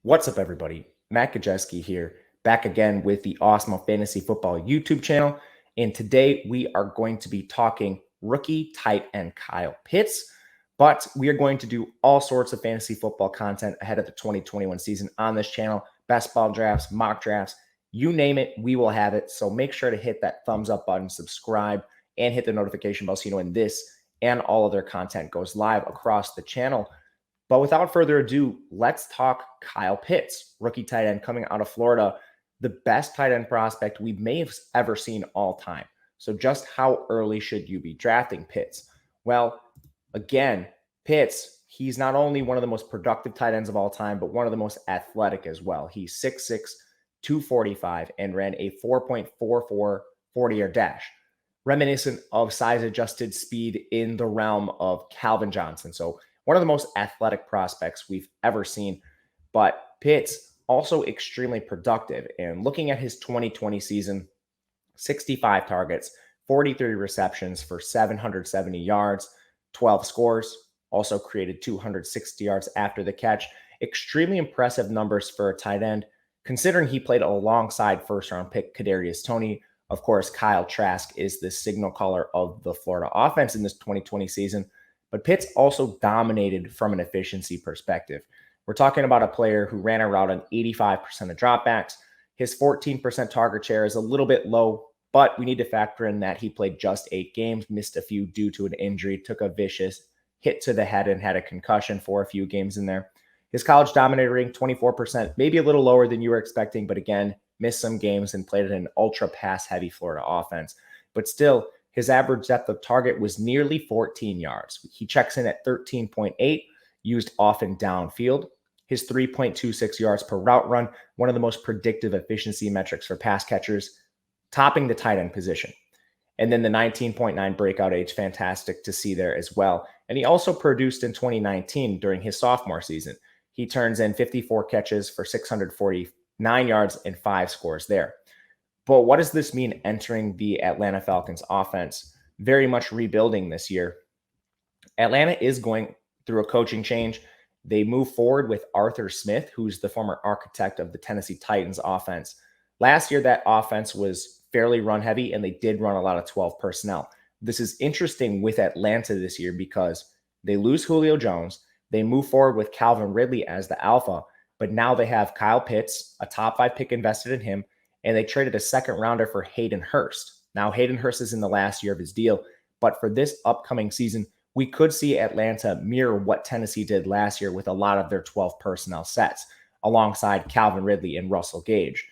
What's up, everybody? Matt Gajewski here, back again with the Awesemo Fantasy Football YouTube channel. And today we are going to be talking rookie tight end Kyle Pitts, but we are going to do all sorts of fantasy football content ahead of the 2021 season on this channel. Best ball drafts, mock drafts, you name it, we will have it. So make sure to hit that thumbs up button, subscribe, and hit the notification bell so you know when this and all other content goes live across the channel. But without further ado, let's talk Kyle Pitts, rookie tight end coming out of Florida, the best tight end prospect we may have ever seen all time. So just how early should you be drafting Pitts? Well, again, Pitts, he's not only one of the most productive tight ends of all time, but one of the most athletic as well. He's 6'6", 245, and ran a 4.44 40-yard dash, reminiscent of size-adjusted speed in the realm of Calvin Johnson. So one of the most athletic prospects we've ever seen, but Pitts also extremely productive. And looking at his 2020 season, 65 targets, 43 receptions for 770 yards, 12 scores, also created 260 yards after the catch. Extremely impressive numbers for a tight end, considering he played alongside first-round pick Kadarius Toney. Of course, Kyle Trask is the signal caller of the Florida offense in this 2020 season. But Pitts also dominated from an efficiency perspective. We're talking about a player who ran a route on 85% of dropbacks. His 14% target share is a little bit low, but we need to factor in that he played just 8 games, missed a few due to an injury, took a vicious hit to the head and had a concussion for a few games in there. His college dominator rating, 24%, maybe a little lower than you were expecting, but again, missed some games and played in an ultra pass-heavy Florida offense. But still, his average depth of target was nearly 14 yards. He checks in at 13.8, used often downfield. His 3.26 yards per route run, one of the most predictive efficiency metrics for pass catchers, topping the tight end position. And then the 19.9 breakout age, fantastic to see there as well. And he also produced in 2019 during his sophomore season. He turns in 54 catches for 649 yards and 5 scores there. But what does this mean entering the Atlanta Falcons offense? Very much rebuilding this year. Atlanta is going through a coaching change. They move forward with Arthur Smith, who's the former architect of the Tennessee Titans offense. Last year, that offense was fairly run heavy, and they did run a lot of 12 personnel. This is interesting with Atlanta this year because they lose Julio Jones. They move forward with Calvin Ridley as the alpha, but now they have Kyle Pitts, a top 5 pick invested in him, and they traded a second rounder for Hayden Hurst. Now, Hayden Hurst is in the last year of his deal, but for this upcoming season, we could see Atlanta mirror what Tennessee did last year with a lot of their 12 personnel sets, alongside Calvin Ridley and Russell Gage.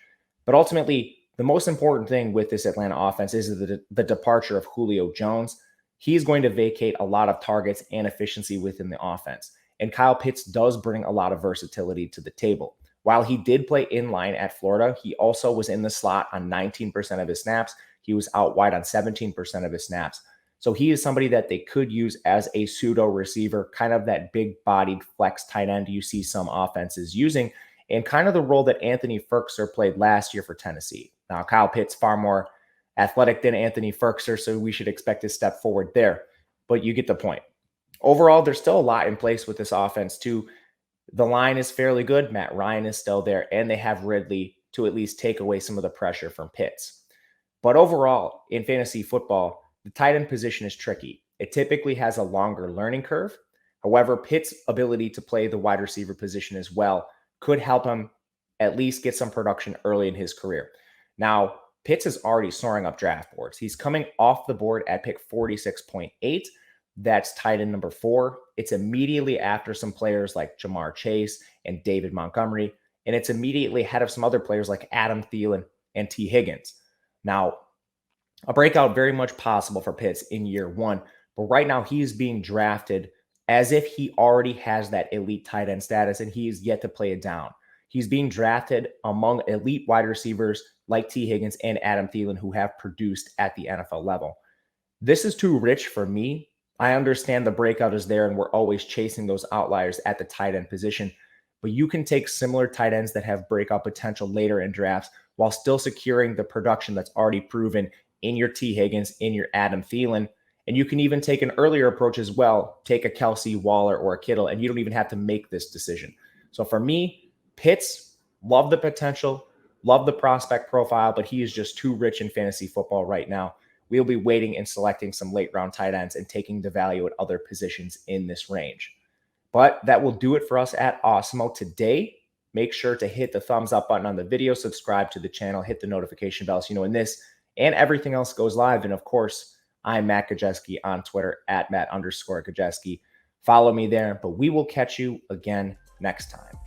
But ultimately, the most important thing with this Atlanta offense is the departure of Julio Jones. He's going to vacate a lot of targets and efficiency within the offense. And Kyle Pitts does bring a lot of versatility to the table. While he did play in line at Florida, he also was in the slot on 19% of his snaps. He was out wide on 17% of his snaps. So he is somebody that they could use as a pseudo receiver, kind of that big-bodied flex tight end you see some offenses using, and kind of the role that Anthony Firkser played last year for Tennessee. Now, Kyle Pitts far more athletic than Anthony Firkser, so we should expect a step forward there. But you get the point. Overall, there's still a lot in place with this offense, too. The line is fairly good. Matt Ryan is still there, and they have Ridley to at least take away some of the pressure from Pitts. But overall, in fantasy football, the tight end position is tricky. It typically has a longer learning curve. However, Pitts' ability to play the wide receiver position as well could help him at least get some production early in his career. Now, Pitts is already soaring up draft boards. He's coming off the board at pick 46.8. That's tight end number 4. It's immediately after some players like Jamar Chase and David Montgomery, and it's immediately ahead of some other players like Adam Thielen and T. Higgins. Now, a breakout very much possible for Pitts in year 1, but right now he is being drafted as if he already has that elite tight end status, and he is yet to play it down. He's being drafted among elite wide receivers like T. Higgins and Adam Thielen, who have produced at the NFL level. This is too rich for me. I understand the breakout is there and we're always chasing those outliers at the tight end position, but you can take similar tight ends that have breakout potential later in drafts while still securing the production that's already proven in your T. Higgins, in your Adam Thielen, And you can even take an earlier approach as well. Take a Kelsey, Waller, or a Kittle, and you don't even have to make this decision. So for me, Pitts, love the potential, love the prospect profile, but he is just too rich in fantasy football right now. We'll be waiting and selecting some late round tight ends and taking the value at other positions in this range. But that will do it for us at Awesemo today. Make sure to hit the thumbs up button on the video, subscribe to the channel, hit the notification bell so you know when this and everything else goes live. And of course, I'm Matt Gajewski on Twitter at Matt_Gajewski. Follow me there, but we will catch you again next time.